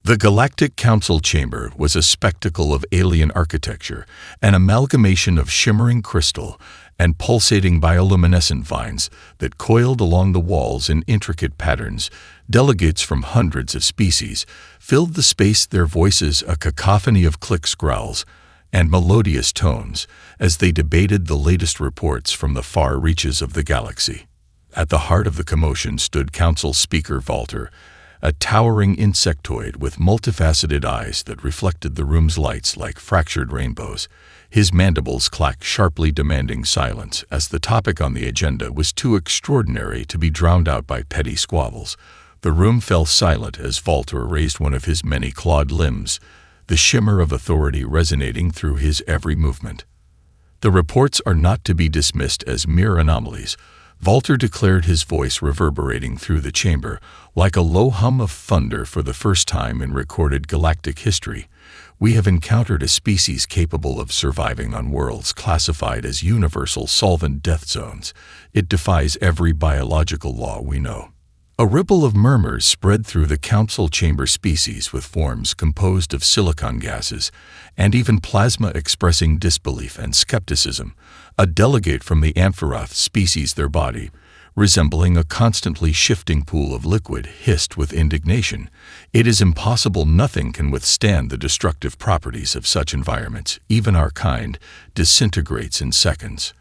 The Galactic Council chamber was a spectacle of alien architecture, an amalgamation of shimmering crystal and pulsating bioluminescent vines that coiled along the walls in intricate patterns. Delegates from hundreds of species filled the space, their voices a cacophony of clicks, growls, and melodious tones as they debated the latest reports from the far reaches of the galaxy. At the heart of the commotion stood Council Speaker Walter, a towering insectoid with multifaceted eyes that reflected the room's lights like fractured rainbows. His mandibles clacked sharply, demanding silence, as the topic on the agenda was too extraordinary to be drowned out by petty squabbles. The room fell silent as Walter raised one of his many clawed limbs, the shimmer of authority resonating through his every movement. "The reports are not to be dismissed as mere anomalies," Walter declared, his voice reverberating through the chamber like a low hum of thunder. "For the first time in recorded galactic history, we have encountered a species capable of surviving on worlds classified as universal solvent death zones. It defies every biological law we know." A ripple of murmurs spread through the council chamber. Species with forms composed of silicon gases and even plasma expressing disbelief and skepticism. A delegate from the Amphiroth species, their body resembling a constantly shifting pool of liquid, hissed with indignation. "It is impossible. Nothing can withstand the destructive properties of such environments. Even our kind disintegrates in seconds."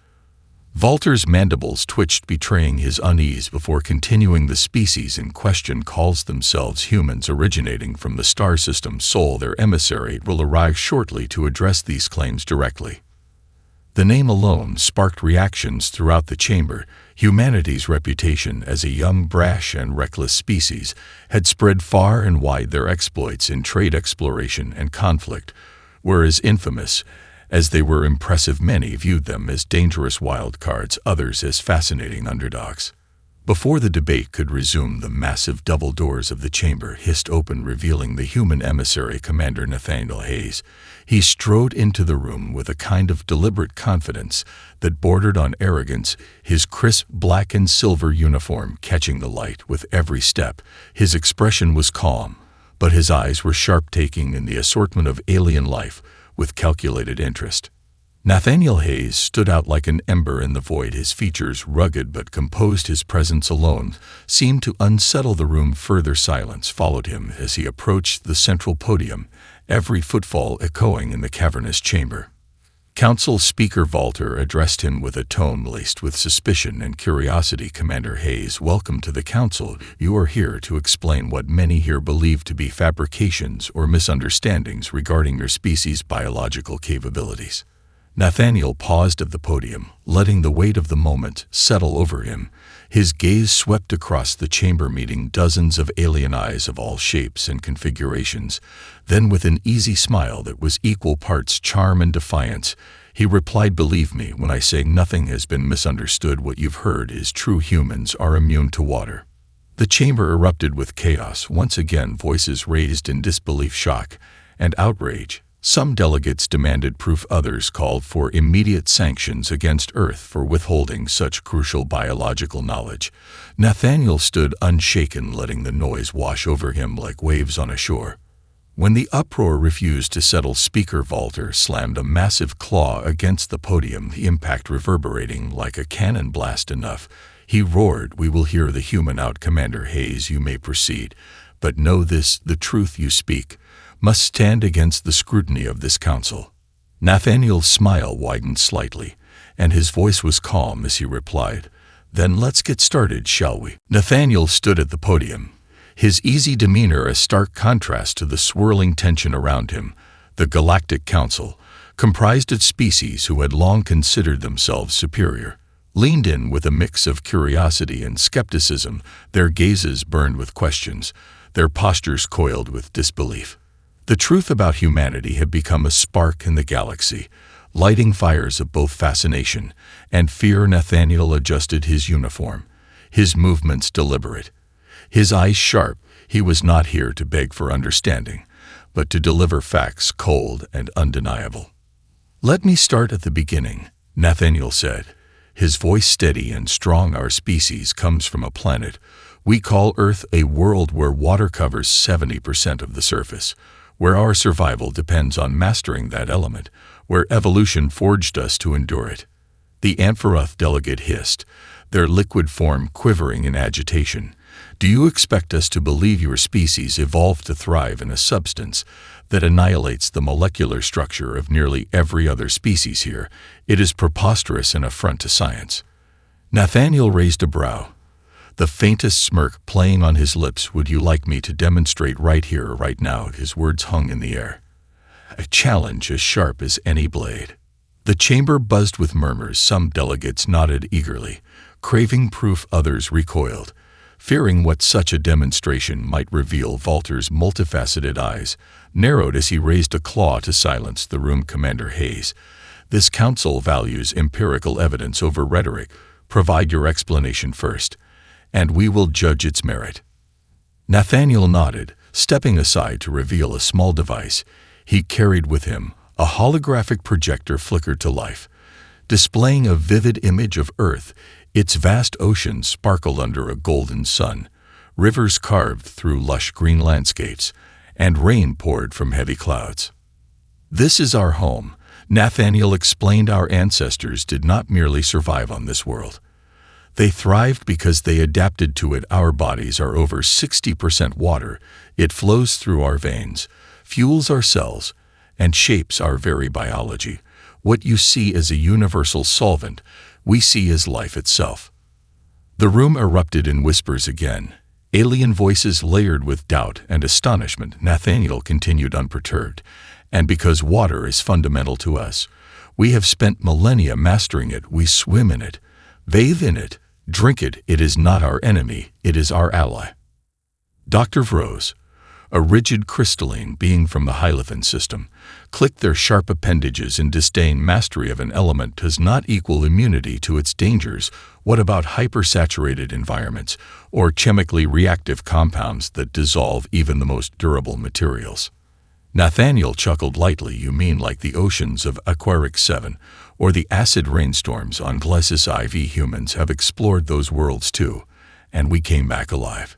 Walter's mandibles twitched, betraying his unease before continuing. "The species in question calls themselves humans, originating from the star system Sol. Their emissary will arrive shortly to address these claims directly." The name alone sparked reactions throughout the chamber. Humanity's reputation as a young, brash, and reckless species had spread far and wide. Their exploits in trade, exploration, and conflict were as infamous as they were impressive. Many viewed them as dangerous wildcards, others as fascinating underdogs. Before the debate could resume, the massive double doors of the chamber hissed open, revealing the human emissary, Commander Nathaniel Hayes. He strode into the room with a kind of deliberate confidence that bordered on arrogance, his crisp black and silver uniform catching the light with every step. His expression was calm, but his eyes were sharp, taking in the assortment of alien life with calculated interest. Nathaniel Hayes stood out like an ember in the void, his features rugged but composed. His presence alone seemed to unsettle the room. Further silence followed him as he approached the central podium, every footfall echoing in the cavernous chamber. Council Speaker Walter addressed him with a tone laced with suspicion and curiosity. "Commander Hayes, welcome to the Council. You are here to explain what many here believe to be fabrications or misunderstandings regarding your species' biological capabilities." Nathaniel paused at the podium, letting the weight of the moment settle over him. His gaze swept across the chamber, meeting dozens of alien eyes of all shapes and configurations. Then, with an easy smile that was equal parts charm and defiance, he replied, "Believe me when I say nothing has been misunderstood. What you've heard is true. Humans are immune to water." The chamber erupted with chaos. Once again, voices raised in disbelief, shock, and outrage. Some delegates demanded proof, others called for immediate sanctions against Earth for withholding such crucial biological knowledge. Nathaniel stood unshaken, letting the noise wash over him like waves on a shore. When the uproar refused to settle, Speaker Walter slammed a massive claw against the podium, the impact reverberating like a cannon blast. "Enough," he roared. "We will hear the human out. Commander Hayes, you may proceed. But know this, the truth you speak must stand against the scrutiny of this council." Nathaniel's smile widened slightly, and his voice was calm as he replied, "Then let's get started, shall we?" Nathaniel stood at the podium, his easy demeanor a stark contrast to the swirling tension around him. The Galactic Council, comprised of species who had long considered themselves superior, leaned in with a mix of curiosity and skepticism. Their gazes burned with questions, their postures coiled with disbelief. The truth about humanity had become a spark in the galaxy, lighting fires of both fascination and fear. Nathaniel adjusted his uniform, his movements deliberate, his eyes sharp. He was not here to beg for understanding, but to deliver facts, cold and undeniable. "Let me start at the beginning," Nathaniel said, his voice steady and strong. "Our species comes from a planet We call Earth a world where water covers 70% of the surface, where our survival depends on mastering that element, where evolution forged us to endure it. The Ampharoth delegate hissed, their liquid form quivering in agitation. Do you expect us to believe your species evolved to thrive in a substance that annihilates the molecular structure of nearly every other species here? It is preposterous and affront to science. Nathaniel raised a brow, the faintest smirk playing on his lips. Would you like me to demonstrate right here, right now? His words hung in the air, a challenge as sharp as any blade. The chamber buzzed with murmurs. Some delegates nodded eagerly, craving proof. Others recoiled, fearing what such a demonstration might reveal. Walter's multifaceted eyes narrowed as he raised a claw to silence the room. Commander Hayes, this council values empirical evidence over rhetoric. Provide your explanation first, and we will judge its merit. Nathaniel nodded, stepping aside to reveal a small device he carried with him. A holographic projector flickered to life, displaying a vivid image of Earth. Its vast oceans sparkled under a golden sun, rivers carved through lush green landscapes, and rain poured from heavy clouds. This is our home, Nathaniel explained. Our ancestors did not merely survive on this world. They thrived because they adapted to it. Our bodies are over 60% water. It flows through our veins, fuels our cells, and shapes our very biology. What you see as a universal solvent, we see as life itself. The room erupted in whispers again, alien voices layered with doubt and astonishment. Nathaniel continued unperturbed. And because water is fundamental to us, we have spent millennia mastering it. We swim in it, bathe in it, drink it. It is not our enemy, it is our ally. Dr. Vrose, a rigid crystalline being from the Hylathan system, clicked their sharp appendages in disdain. Mastery of an element does not equal immunity to its dangers. What about hypersaturated environments or chemically reactive compounds that dissolve even the most durable materials? Nathaniel chuckled lightly. You mean like the oceans of Aquaric 7 or the acid rainstorms on Glesis IV? Humans have explored those worlds too, and we came back alive.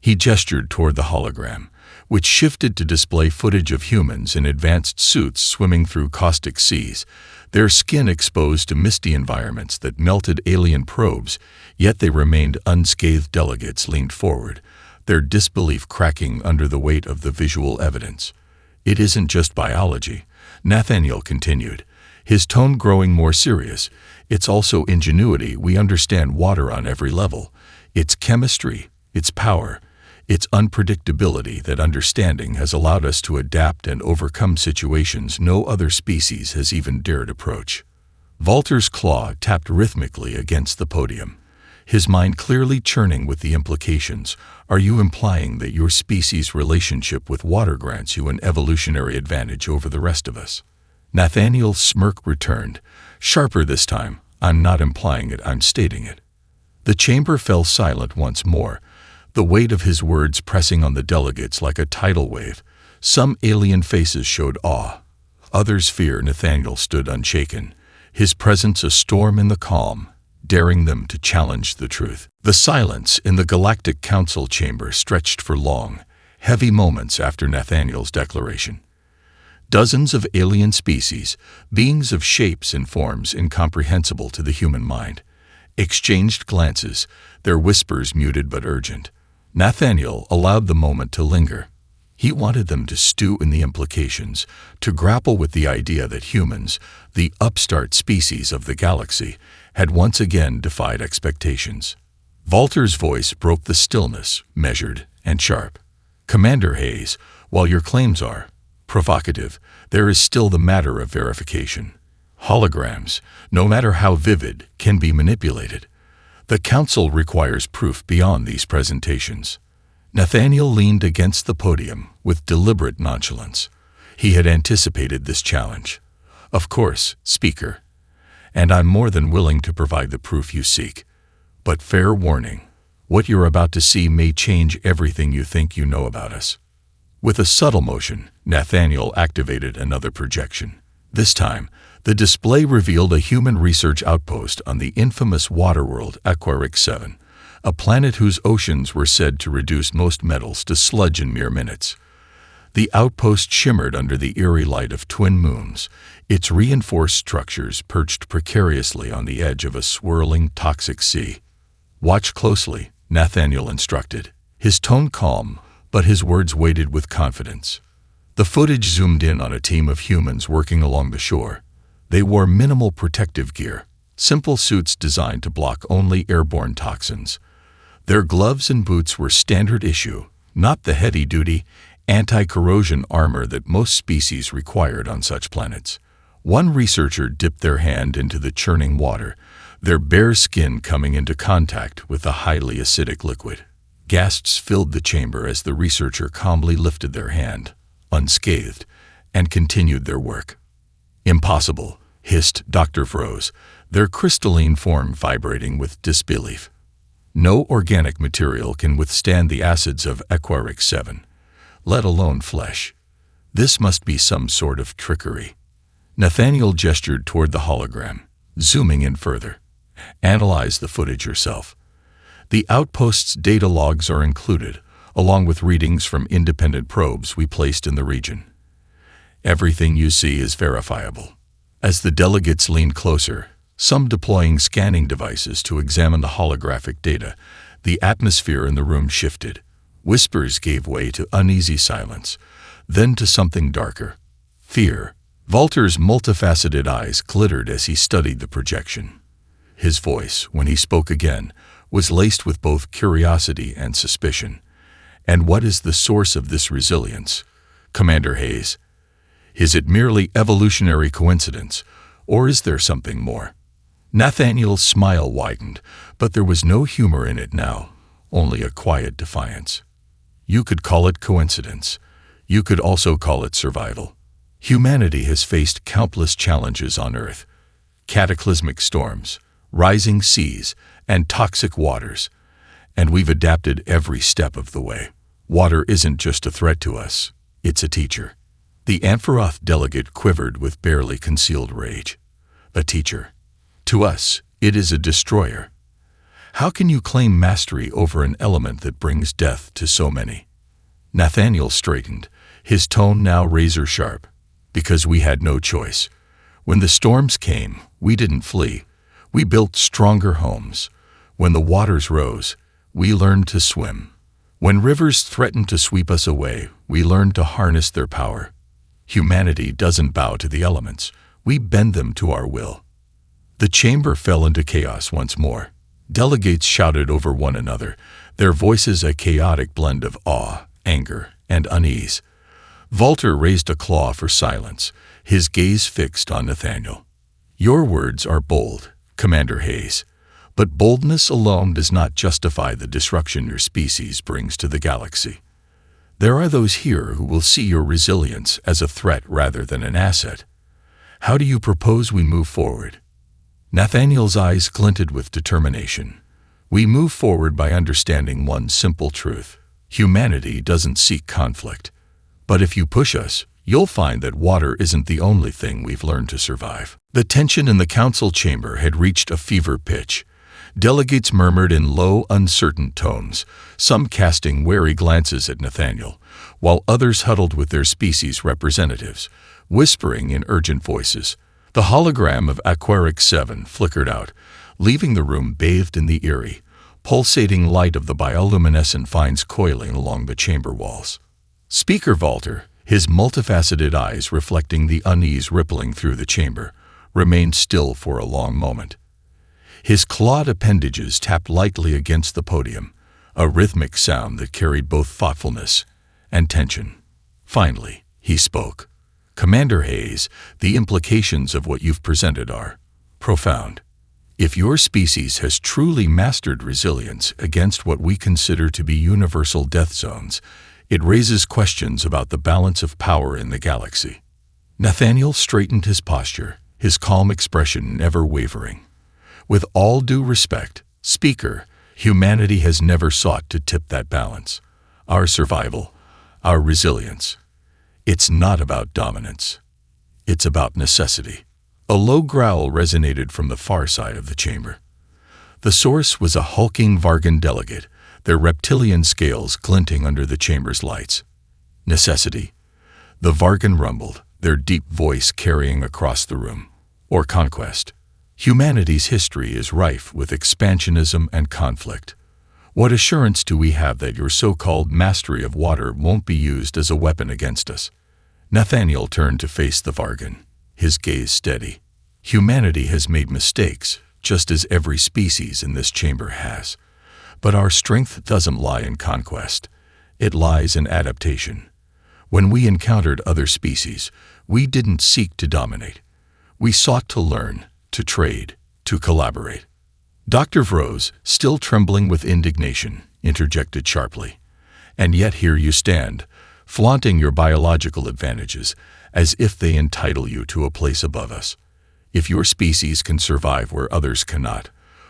He gestured toward the hologram, which shifted to display footage of humans in advanced suits swimming through caustic seas, their skin exposed to misty environments that melted alien probes, yet they remained unscathed. Delegates leaned forward, their disbelief cracking under the weight of the visual evidence. It isn't just biology, Nathaniel continued, his tone growing more serious. It's also ingenuity. We understand water on every level, its chemistry, its power, its unpredictability. That understanding has allowed us to adapt and overcome situations no other species has even dared approach. Walter's claw tapped rhythmically against the podium, his mind clearly churning with the implications. Are you implying that your species' relationship with water grants you an evolutionary advantage over the rest of us? Nathaniel's smirk returned, sharper this time. I'm not implying it, I'm stating it. The chamber fell silent once more, the weight of his words pressing on the delegates like a tidal wave. Some alien faces showed awe, others fear. Nathaniel stood unshaken, his presence a storm in the calm, daring them to challenge the truth. The silence in the Galactic Council chamber stretched for long, heavy moments after Nathaniel's declaration. Dozens of alien species, beings of shapes and forms incomprehensible to the human mind, exchanged glances, their whispers muted but urgent. Nathaniel allowed the moment to linger. He wanted them to stew in the implications, to grapple with the idea that humans, the upstart species of the galaxy, had once again defied expectations. Walter's voice broke the stillness, measured and sharp. Commander Hayes, while your claims are provocative, there is still the matter of verification. Holograms, no matter how vivid, can be manipulated. The Council requires proof beyond these presentations. Nathaniel leaned against the podium with deliberate nonchalance. He had anticipated this challenge. Of course, Speaker, and I'm more than willing to provide the proof you seek. But fair warning, what you're about to see may change everything you think you know about us. With a subtle motion, Nathaniel activated another projection. This time, the display revealed a human research outpost on the infamous waterworld Aquaric 7, a planet whose oceans were said to reduce most metals to sludge in mere minutes. The outpost shimmered under the eerie light of twin moons, its reinforced structures perched precariously on the edge of a swirling, toxic sea. "Watch closely," Nathaniel instructed, his tone calm, but his words weighted with confidence. The footage zoomed in on a team of humans working along the shore. They wore minimal protective gear, simple suits designed to block only airborne toxins. Their gloves and boots were standard issue, not the heavy-duty, anti-corrosion armor that most species required on such planets. One researcher dipped their hand into the churning water, their bare skin coming into contact with the highly acidic liquid. Gasps filled the chamber as the researcher calmly lifted their hand, unscathed, and continued their work. "Impossible," hissed Dr. Froze, their crystalline form vibrating with disbelief. "No organic material can withstand the acids of HFY 7, let alone flesh. This must be some sort of trickery." Nathaniel gestured toward the hologram, zooming in further. "Analyze the footage yourself. The outpost's data logs are included, along with readings from independent probes we placed in the region. Everything you see is verifiable." As the delegates leaned closer, some deploying scanning devices to examine the holographic data, the atmosphere in the room shifted. Whispers gave way to uneasy silence, then to something darker: fear. Walter's multifaceted eyes glittered as he studied the projection. His voice, when he spoke again, was laced with both curiosity and suspicion. "And what is the source of this resilience, Commander Hayes? Is it merely evolutionary coincidence, or is there something more?" Nathaniel's smile widened, but there was no humor in it now, only a quiet defiance. "You could call it coincidence. You could also call it survival. Humanity has faced countless challenges on Earth: cataclysmic storms, rising seas, and toxic waters, and we've adapted every step of the way. Water isn't just a threat to us, it's a teacher." The Ampharoth delegate quivered with barely concealed rage. "A teacher. To us, it is a destroyer. How can you claim mastery over an element that brings death to so many?" Nathaniel straightened, his tone now razor-sharp. "Because we had no choice. When the storms came, we didn't flee. We built stronger homes. When the waters rose, we learned to swim. When rivers threatened to sweep us away, we learned to harness their power. Humanity doesn't bow to the elements. We bend them to our will." The chamber fell into chaos once more. Delegates shouted over one another, their voices a chaotic blend of awe, anger, and unease. Walter raised a claw for silence, his gaze fixed on Nathaniel. "Your words are bold, Commander Hayes, but boldness alone does not justify the disruption your species brings to the galaxy. There are those here who will see your resilience as a threat rather than an asset. How do you propose we move forward?" Nathaniel's eyes glinted with determination. "We move forward by understanding one simple truth: humanity doesn't seek conflict. But if you push us, you'll find that water isn't the only thing we've learned to survive." The tension in the council chamber had reached a fever pitch. Delegates murmured in low, uncertain tones, some casting wary glances at Nathaniel, while others huddled with their species representatives, whispering in urgent voices. The hologram of HFY 7 flickered out, leaving the room bathed in the eerie, pulsating light of the bioluminescent vines coiling along the chamber walls. Speaker Walter, his multifaceted eyes reflecting the unease rippling through the chamber, remained still for a long moment. His clawed appendages tapped lightly against the podium, a rhythmic sound that carried both thoughtfulness and tension. Finally, he spoke. "Commander Hayes, the implications of what you've presented are profound. If your species has truly mastered resilience against what we consider to be universal death zones, it raises questions about the balance of power in the galaxy." Nathaniel straightened his posture, his calm expression never wavering. "With all due respect, Speaker, humanity has never sought to tip that balance. Our survival, our resilience. It's not about dominance. It's about necessity." A low growl resonated from the far side of the chamber. The source was a hulking Vargan delegate, their reptilian scales glinting under the chamber's lights. Necessity. The Vargan rumbled, their deep voice carrying across the room. Or conquest. Humanity's history is rife with expansionism and conflict. What assurance do we have that your so-called mastery of water won't be used as a weapon against us? Nathaniel turned to face the Vargan, his gaze steady. Humanity has made mistakes, just as every species in this chamber has. But our strength doesn't lie in conquest. It lies in adaptation. When we encountered other species, we didn't seek to dominate. We sought to learn, to trade, to collaborate. Dr. Vrose, still trembling with indignation, interjected sharply. And yet here you stand, flaunting your biological advantages, as if they entitle you to a place above us. If your species can survive where others cannot,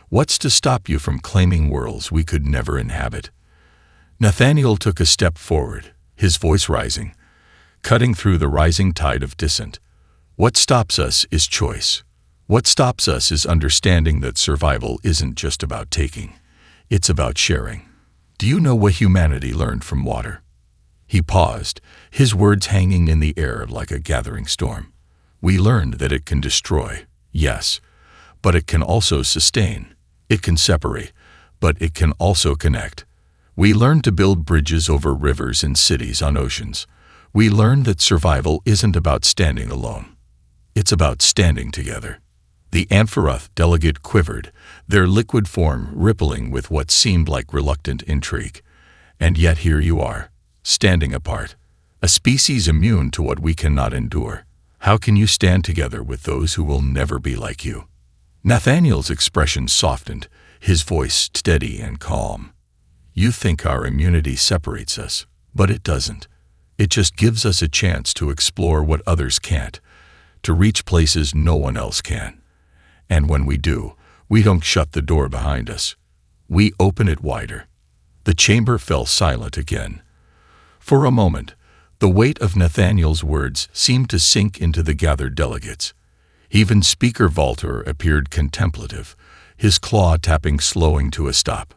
what's to stop you from claiming worlds we could never inhabit? Nathaniel took a step forward, his voice rising, cutting through the rising tide of dissent. What stops us is choice. What stops us is understanding that survival isn't just about taking. It's about sharing. Do you know what humanity learned from water? He paused, his words hanging in the air like a gathering storm. We learned that it can destroy, yes, but it can also sustain. It can separate, but it can also connect. We learned to build bridges over rivers and cities on oceans. We learned that survival isn't about standing alone. It's about standing together. The Ampharoth delegate quivered, their liquid form rippling with what seemed like reluctant intrigue. And yet here you are, standing apart, a species immune to what we cannot endure. How can you stand together with those who will never be like you? Nathaniel's expression softened, his voice steady and calm. You think our immunity separates us, but it doesn't. It just gives us a chance to explore what others can't, to reach places no one else can. And when we do, we don't shut the door behind us. We open it wider. The chamber fell silent again. For a moment, the weight of Nathaniel's words seemed to sink into the gathered delegates. Even Speaker Walter appeared contemplative, his claw tapping slowing to a stop.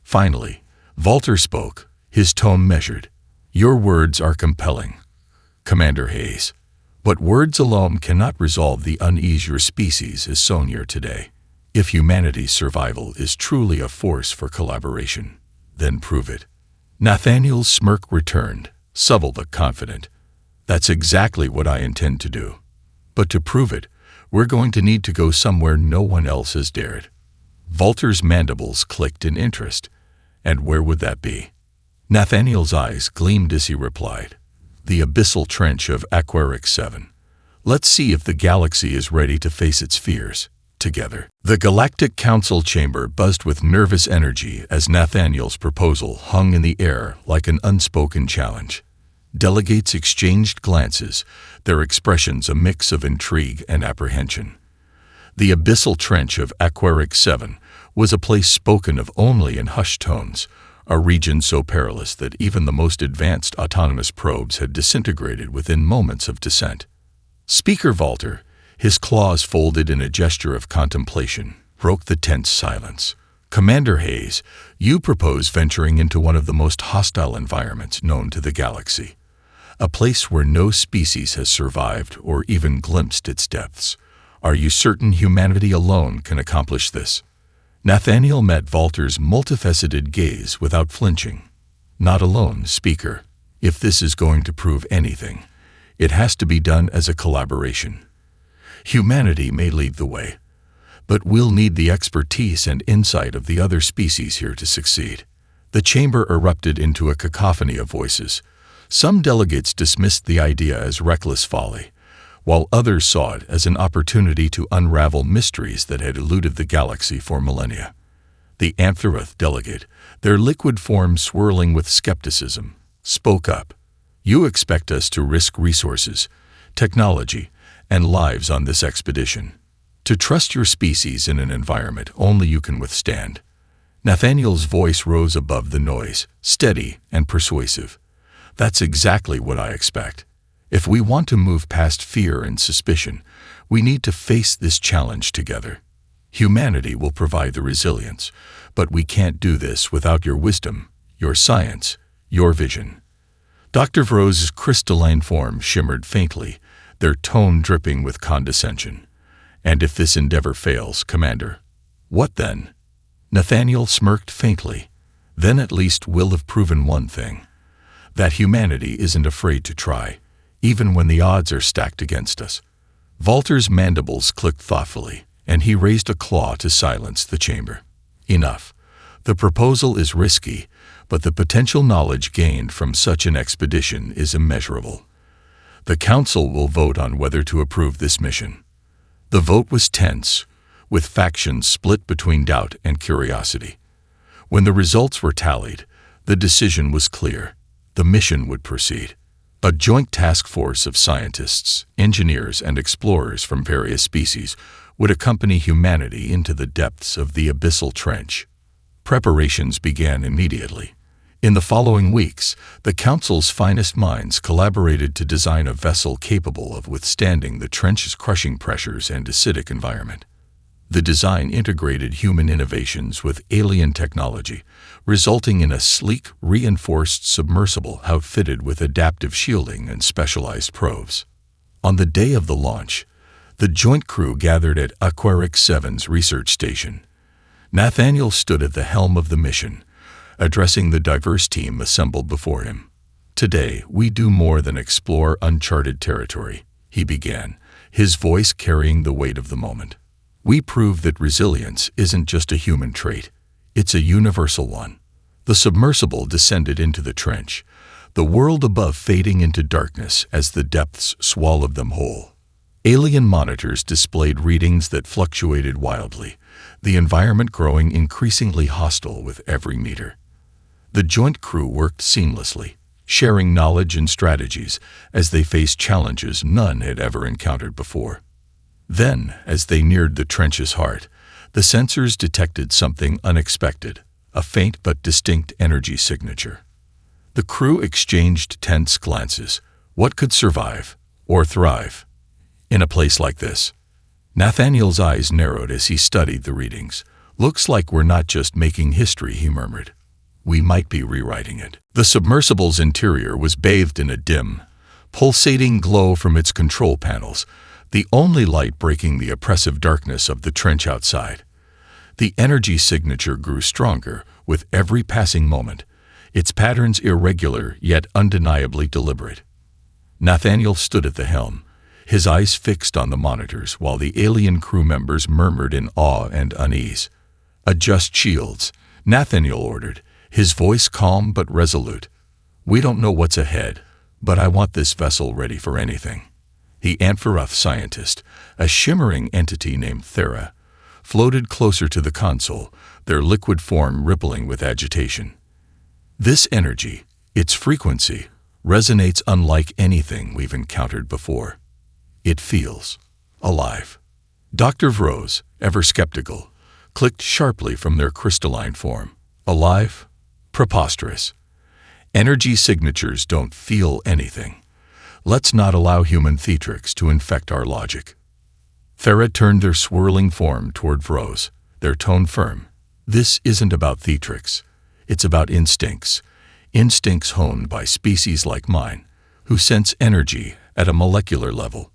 Finally, Walter spoke, his tone measured. Your words are compelling, Commander Hayes. But words alone cannot resolve the unease your species has sown here today. If humanity's survival is truly a force for collaboration, then prove it. Nathaniel's smirk returned, subtle but confident. That's exactly what I intend to do. But to prove it, we're going to need to go somewhere no one else has dared. Walter's mandibles clicked in interest. And where would that be? Nathaniel's eyes gleamed as he replied. The abyssal trench of Aquaric 7. Let's see if the galaxy is ready to face its fears, together. The Galactic Council chamber buzzed with nervous energy as Nathaniel's proposal hung in the air like an unspoken challenge. Delegates exchanged glances, their expressions a mix of intrigue and apprehension. The abyssal trench of Aquaric 7 was a place spoken of only in hushed tones, a region so perilous that even the most advanced autonomous probes had disintegrated within moments of descent. Speaker Walter, his claws folded in a gesture of contemplation, broke the tense silence. Commander Hayes, you propose venturing into one of the most hostile environments known to the galaxy, a place where no species has survived or even glimpsed its depths. Are you certain humanity alone can accomplish this? Nathaniel met Walter's multifaceted gaze without flinching. Not alone, Speaker. If this is going to prove anything, it has to be done as a collaboration. Humanity may lead the way, but we'll need the expertise and insight of the other species here to succeed. The chamber erupted into a cacophony of voices. Some delegates dismissed the idea as reckless folly, while others saw it as an opportunity to unravel mysteries that had eluded the galaxy for millennia. The Ampharoth delegate, their liquid form swirling with skepticism, spoke up. You expect us to risk resources, technology, and lives on this expedition. To trust your species in an environment only you can withstand. Nathaniel's voice rose above the noise, steady and persuasive. That's exactly what I expect. If we want to move past fear and suspicion, we need to face this challenge together. Humanity will provide the resilience, but we can't do this without your wisdom, your science, your vision." Dr. Vrose's crystalline form shimmered faintly, their tone dripping with condescension. "And if this endeavor fails, Commander?" "What then?" Nathaniel smirked faintly. "Then at least we'll have proven one thing. That humanity isn't afraid to try, even when the odds are stacked against us." Walter's mandibles clicked thoughtfully, and he raised a claw to silence the chamber. "Enough. The proposal is risky, but the potential knowledge gained from such an expedition is immeasurable. The Council will vote on whether to approve this mission." The vote was tense, with factions split between doubt and curiosity. When the results were tallied, the decision was clear. The mission would proceed. A joint task force of scientists, engineers, and explorers from various species would accompany humanity into the depths of the abyssal trench. Preparations began immediately. In the following weeks, the Council's finest minds collaborated to design a vessel capable of withstanding the trench's crushing pressures and acidic environment. The design integrated human innovations with alien technology, resulting in a sleek, reinforced submersible outfitted with adaptive shielding and specialized probes. On the day of the launch, the joint crew gathered at Aquaric 7's research station. Nathaniel stood at the helm of the mission, addressing the diverse team assembled before him. "Today, we do more than explore uncharted territory," he began, his voice carrying the weight of the moment. "We prove that resilience isn't just a human trait, it's a universal one." The submersible descended into the trench, the world above fading into darkness as the depths swallowed them whole. Alien monitors displayed readings that fluctuated wildly, the environment growing increasingly hostile with every meter. The joint crew worked seamlessly, sharing knowledge and strategies as they faced challenges none had ever encountered before. Then, as they neared the trench's heart, the sensors detected something unexpected, a faint but distinct energy signature. The crew exchanged tense glances. What could survive, or thrive, in a place like this? Nathaniel's eyes narrowed as he studied the readings. "Looks like we're not just making history," he murmured. "We might be rewriting it." The submersible's interior was bathed in a dim, pulsating glow from its control panels, the only light breaking the oppressive darkness of the trench outside. The energy signature grew stronger with every passing moment, its patterns irregular yet undeniably deliberate. Nathaniel stood at the helm, his eyes fixed on the monitors while the alien crew members murmured in awe and unease. "Adjust shields," Nathaniel ordered, his voice calm but resolute. "We don't know what's ahead, but I want this vessel ready for anything." The Ampharoth scientist, a shimmering entity named Thera, floated closer to the console, their liquid form rippling with agitation. "This energy, its frequency, resonates unlike anything we've encountered before. It feels alive." Dr. Vrose, ever skeptical, clicked sharply from their crystalline form. "Alive? Preposterous. Energy signatures don't feel anything. Let's not allow human theatrics to infect our logic." Thera turned their swirling form toward Vrose, their tone firm. "This isn't about theatrics. It's about instincts. Instincts honed by species like mine, who sense energy at a molecular level.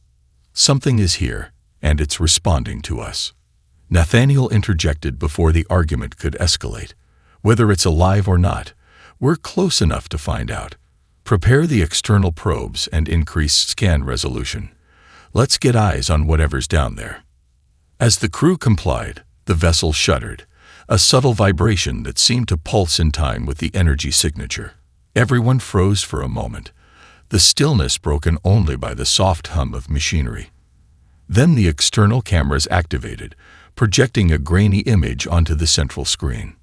Something is here, and it's responding to us." Nathaniel interjected before the argument could escalate. "Whether it's alive or not, we're close enough to find out. Prepare the external probes and increase scan resolution. Let's get eyes on whatever's down there." As the crew complied, the vessel shuddered, a subtle vibration that seemed to pulse in time with the energy signature. Everyone froze for a moment, the stillness broken only by the soft hum of machinery. Then the external cameras activated, projecting a grainy image onto the central screen.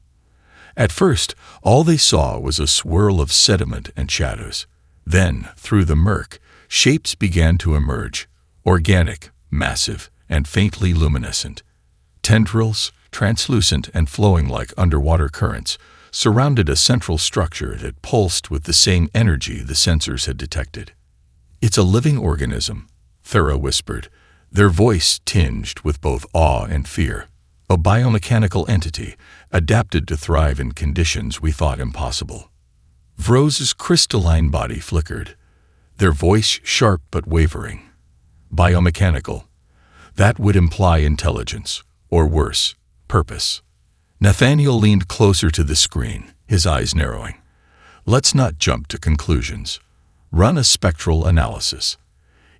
At first, all they saw was a swirl of sediment and shadows. Then, through the murk, shapes began to emerge, organic, massive, and faintly luminescent. Tendrils, translucent and flowing like underwater currents, surrounded a central structure that pulsed with the same energy the sensors had detected. "It's a living organism," Thera whispered, their voice tinged with both awe and fear. a biomechanical entity adapted to thrive in conditions we thought impossible. Vrose's crystalline body flickered, their voice sharp but wavering. Biomechanical. That would imply intelligence, or worse, purpose. Nathaniel leaned closer to the screen, his eyes narrowing. Let's not jump to conclusions. Run a spectral analysis.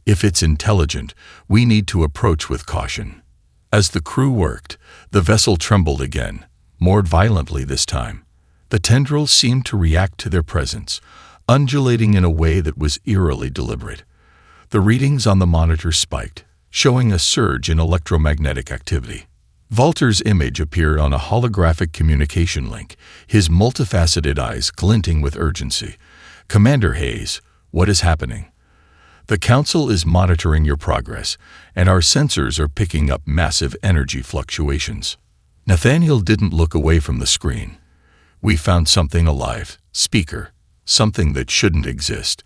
If it's intelligent, we need to approach with caution. As the crew worked, the vessel trembled again, more violently this time. The tendrils seemed to react to their presence, undulating in a way that was eerily deliberate. The readings on the monitor spiked, showing a surge in electromagnetic activity. Walter's image appeared on a holographic communication link, his multifaceted eyes glinting with urgency. "Commander Hayes, what is happening? The Council is monitoring your progress, and our sensors are picking up massive energy fluctuations." Nathaniel didn't look away from the screen. "We found something alive, speaker, something that shouldn't exist,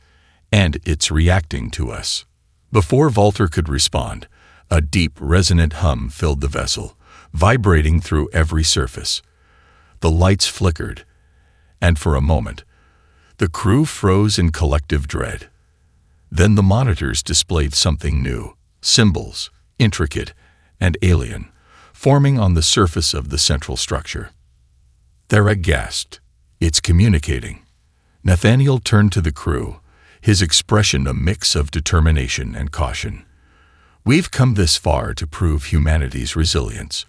and it's reacting to us." Before Walter could respond, a deep, resonant hum filled the vessel, vibrating through every surface. The lights flickered, and for a moment, the crew froze in collective dread. Then the monitors displayed something new, symbols, intricate and alien, forming on the surface of the central structure. Thera gasped. "It's communicating." Nathaniel turned to the crew, his expression a mix of determination and caution. "We've come this far to prove humanity's resilience.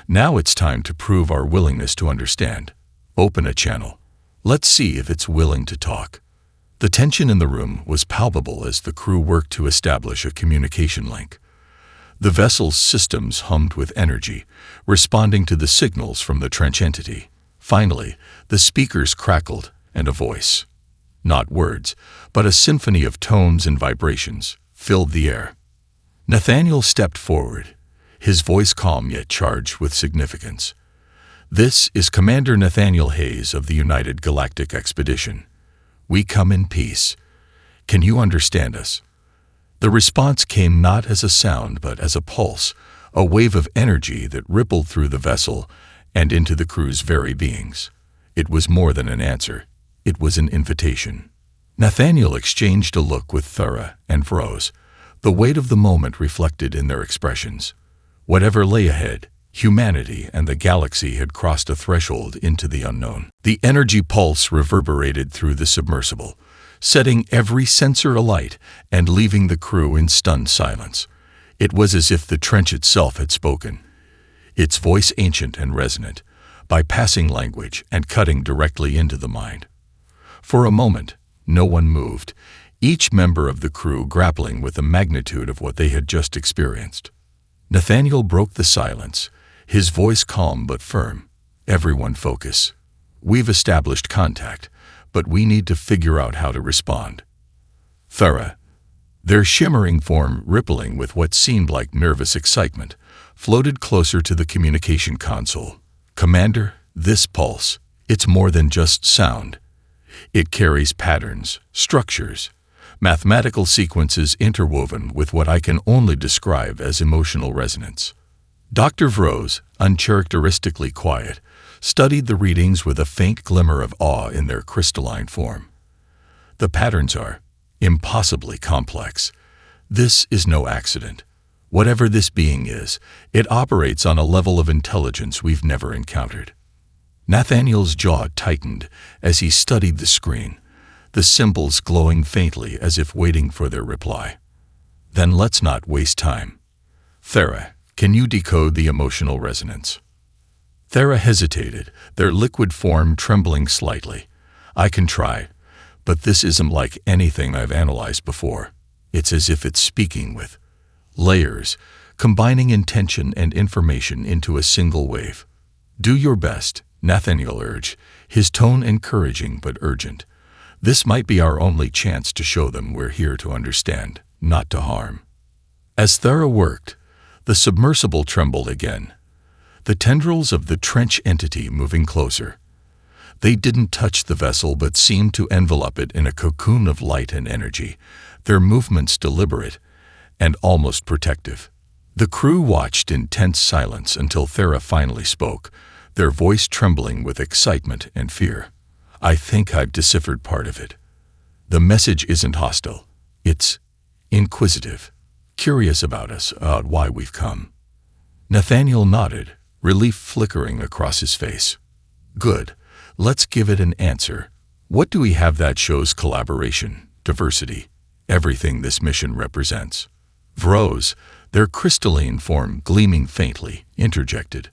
Now it's time to prove our willingness to understand. Open a channel. Let's see if it's willing to talk." The tension in the room was palpable as the crew worked to establish a communication link. The vessel's systems hummed with energy, responding to the signals from the trench entity. Finally, the speakers crackled, and a voice, not words, but a symphony of tones and vibrations, filled the air. Nathaniel stepped forward, his voice calm yet charged with significance. "This is Commander Nathaniel Hayes of the United Galactic Expedition. We come in peace. Can you understand us?" The response came not as a sound but as a pulse, a wave of energy that rippled through the vessel and into the crew's very beings. It was more than an answer. It was an invitation. Nathaniel exchanged a look with Thera and Vrose, the weight of the moment reflected in their expressions. Whatever lay ahead, humanity and the galaxy had crossed a threshold into the unknown. The energy pulse reverberated through the submersible, setting every sensor alight and leaving the crew in stunned silence. It was as if the trench itself had spoken, its voice ancient and resonant, bypassing language and cutting directly into the mind. For a moment, no one moved, each member of the crew grappling with the magnitude of what they had just experienced. Nathaniel broke the silence, his voice calm but firm. "Everyone focus. We've established contact, but we need to figure out how to respond." Thera, their shimmering form rippling with what seemed like nervous excitement, floated closer to the communication console. "Commander, this pulse, it's more than just sound. It carries patterns, structures, mathematical sequences interwoven with what I can only describe as emotional resonance." Dr. Vrose, uncharacteristically quiet, studied the readings with a faint glimmer of awe in their crystalline form. "The patterns are impossibly complex. This is no accident. Whatever this being is, it operates on a level of intelligence we've never encountered." Nathaniel's jaw tightened as he studied the screen, the symbols glowing faintly as if waiting for their reply. "Then let's not waste time. Thera, can you decode the emotional resonance?" Thera hesitated, their liquid form trembling slightly. "I can try, but this isn't like anything I've analyzed before. It's as if it's speaking with layers, combining intention and information into a single wave." "Do your best," Nathaniel urged, his tone encouraging but urgent. "This might be our only chance to show them we're here to understand, not to harm." As Thera worked, the submersible trembled again, the tendrils of the trench entity moving closer. They didn't touch the vessel but seemed to envelop it in a cocoon of light and energy, their movements deliberate and almost protective. The crew watched in tense silence until Thera finally spoke, their voice trembling with excitement and fear. "I think I've deciphered part of it. The message isn't hostile. It's inquisitive, curious about us, about why we've come." Nathaniel nodded, relief flickering across his face. "Good. Let's give it an answer. What do we have that shows collaboration, diversity, everything this mission represents?" Vros, their crystalline form gleaming faintly, interjected.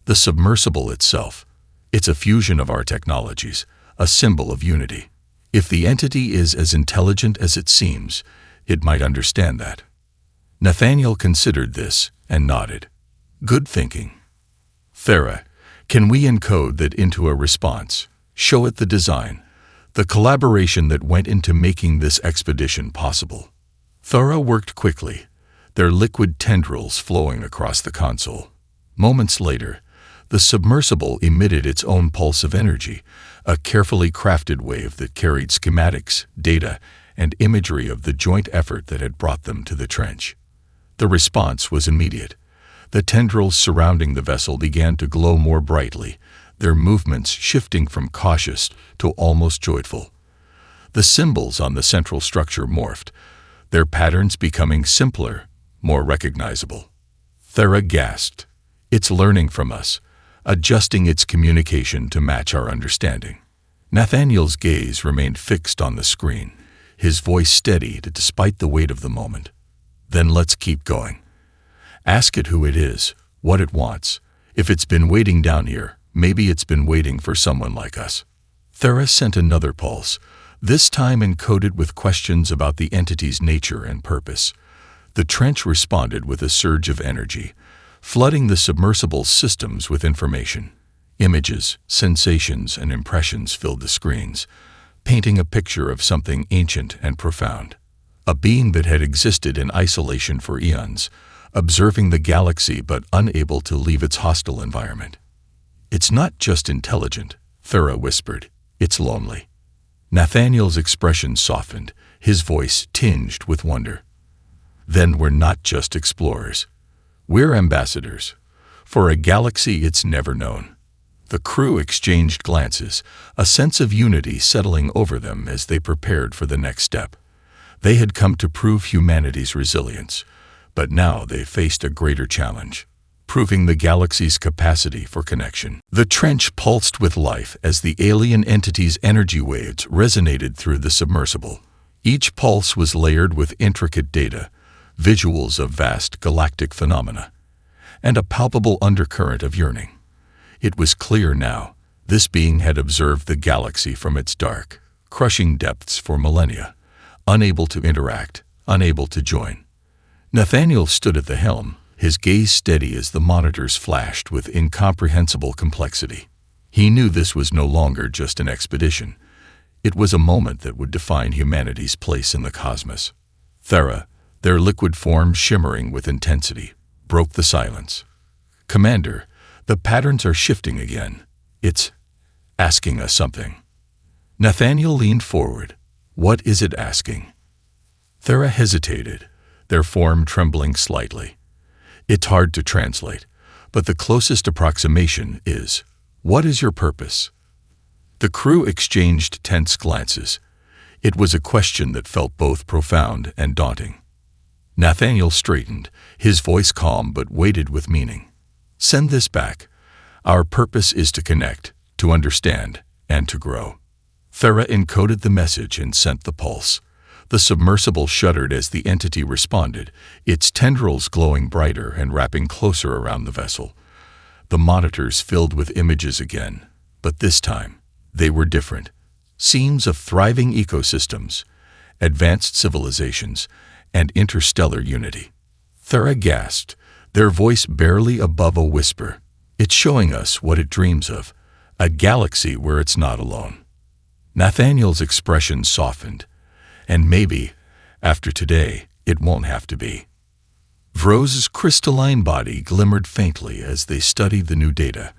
"The submersible itself. It's a fusion of our technologies, a symbol of unity. If the entity is as intelligent as it seems, it might understand that." Nathaniel considered this and nodded. "Good thinking. Thera, can we encode that into a response? Show it the design, the collaboration that went into making this expedition possible." Thera worked quickly, their liquid tendrils flowing across the console. Moments later, the submersible emitted its own pulse of energy, a carefully crafted wave that carried schematics, data, and imagery of the joint effort that had brought them to the trench. The response was immediate. The tendrils surrounding the vessel began to glow more brightly, their movements shifting from cautious to almost joyful. The symbols on the central structure morphed, their patterns becoming simpler, more recognizable. Thera gasped. "It's learning from us, adjusting its communication to match our understanding." Nathaniel's gaze remained fixed on the screen, his voice steadied despite the weight of the moment. "Then let's keep going. Ask it who it is, what it wants. If it's been waiting down here, maybe it's been waiting for someone like us." Thera sent another pulse, this time encoded with questions about the entity's nature and purpose. The trench responded with a surge of energy, flooding the submersible's systems with information. Images, sensations, and impressions filled the screens, painting a picture of something ancient and profound. A being that had existed in isolation for eons, observing the galaxy but unable to leave its hostile environment. "It's not just intelligent," Thera whispered. "It's lonely." Nathaniel's expression softened, his voice tinged with wonder. "Then we're not just explorers. We're ambassadors for a galaxy it's never known." The crew exchanged glances, a sense of unity settling over them as they prepared for the next step. They had come to prove humanity's resilience, but now they faced a greater challenge, proving the galaxy's capacity for connection. The trench pulsed with life as the alien entity's energy waves resonated through the submersible. Each pulse was layered with intricate data, visuals of vast galactic phenomena, and a palpable undercurrent of yearning. It was clear now, this being had observed the galaxy from its dark, crushing depths for millennia, unable to interact, unable to join. Nathaniel stood at the helm, his gaze steady as the monitors flashed with incomprehensible complexity. He knew this was no longer just an expedition. It was a moment that would define humanity's place in the cosmos. Thera, their liquid form shimmering with intensity, broke the silence. "Commander, the patterns are shifting again. It's asking us something." Nathaniel leaned forward. "What is it asking?" Thera hesitated, their form trembling slightly. "It's hard to translate, but the closest approximation is, what is your purpose?" The crew exchanged tense glances. It was a question that felt both profound and daunting. Nathaniel straightened, his voice calm but weighted with meaning. "Send this back. Our purpose is to connect, to understand, and to grow." Thera encoded the message and sent the pulse. The submersible shuddered as the entity responded, its tendrils glowing brighter and wrapping closer around the vessel. The monitors filled with images again, but this time, they were different. Scenes of thriving ecosystems, advanced civilizations, and interstellar unity. Thera gasped, their voice barely above a whisper. "It's showing us what it dreams of, a galaxy where it's not alone." Nathaniel's expression softened. "And maybe, after today, it won't have to be." Vros's crystalline body glimmered faintly as they studied the new data.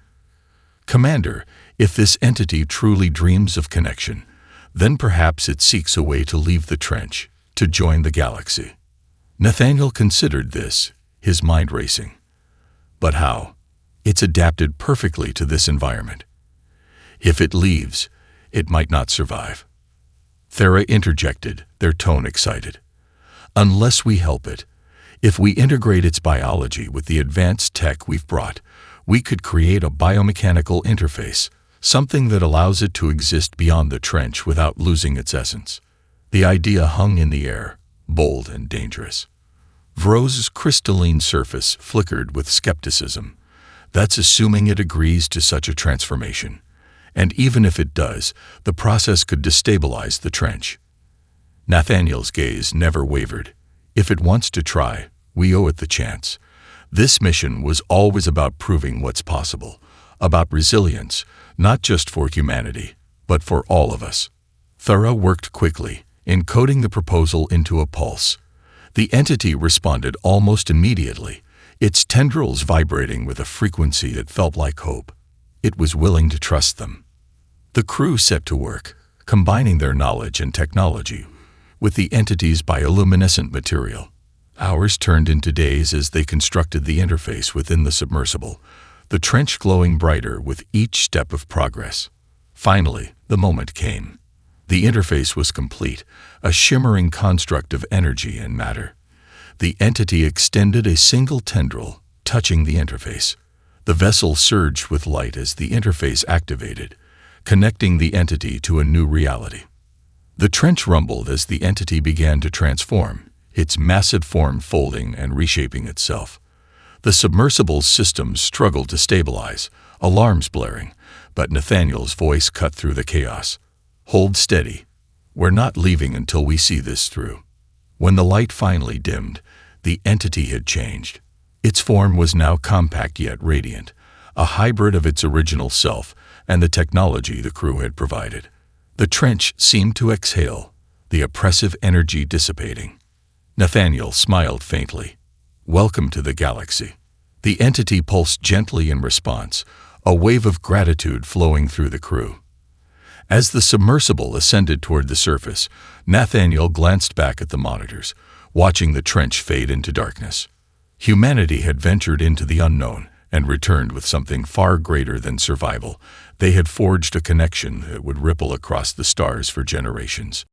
"Commander, if this entity truly dreams of connection, then perhaps it seeks a way to leave the trench, to join the galaxy." Nathaniel considered this, his mind racing. But how? It's adapted perfectly to this environment. If it leaves, it might not survive. Thera interjected, their tone excited. Unless we help it, if we integrate its biology with the advanced tech we've brought, we could create a biomechanical interface, something that allows it to exist beyond the trench without losing its essence. The idea hung in the air, bold and dangerous. Vro's crystalline surface flickered with skepticism. That's assuming it agrees to such a transformation. And even if it does, the process could destabilize the trench. Nathaniel's gaze never wavered. If it wants to try, we owe it the chance. This mission was always about proving what's possible, about resilience, not just for humanity, but for all of us. Thera worked quickly, encoding the proposal into a pulse. The entity responded almost immediately, its tendrils vibrating with a frequency that felt like hope. It was willing to trust them. The crew set to work, combining their knowledge and technology with the entity's bioluminescent material. Hours turned into days as they constructed the interface within the submersible, the trench glowing brighter with each step of progress. Finally, the moment came. The interface was complete, a shimmering construct of energy and matter. The entity extended a single tendril, touching the interface. The vessel surged with light as the interface activated, connecting the entity to a new reality. The trench rumbled as the entity began to transform, its massive form folding and reshaping itself. The submersible's systems struggled to stabilize, alarms blaring, but Nathaniel's voice cut through the chaos. "Hold steady. We're not leaving until we see this through." When the light finally dimmed, the entity had changed. Its form was now compact yet radiant, a hybrid of its original self and the technology the crew had provided. The trench seemed to exhale, the oppressive energy dissipating. Nathaniel smiled faintly. "Welcome to the galaxy." The entity pulsed gently in response, a wave of gratitude flowing through the crew. As the submersible ascended toward the surface, Nathaniel glanced back at the monitors, watching the trench fade into darkness. Humanity had ventured into the unknown and returned with something far greater than survival. They had forged a connection that would ripple across the stars for generations.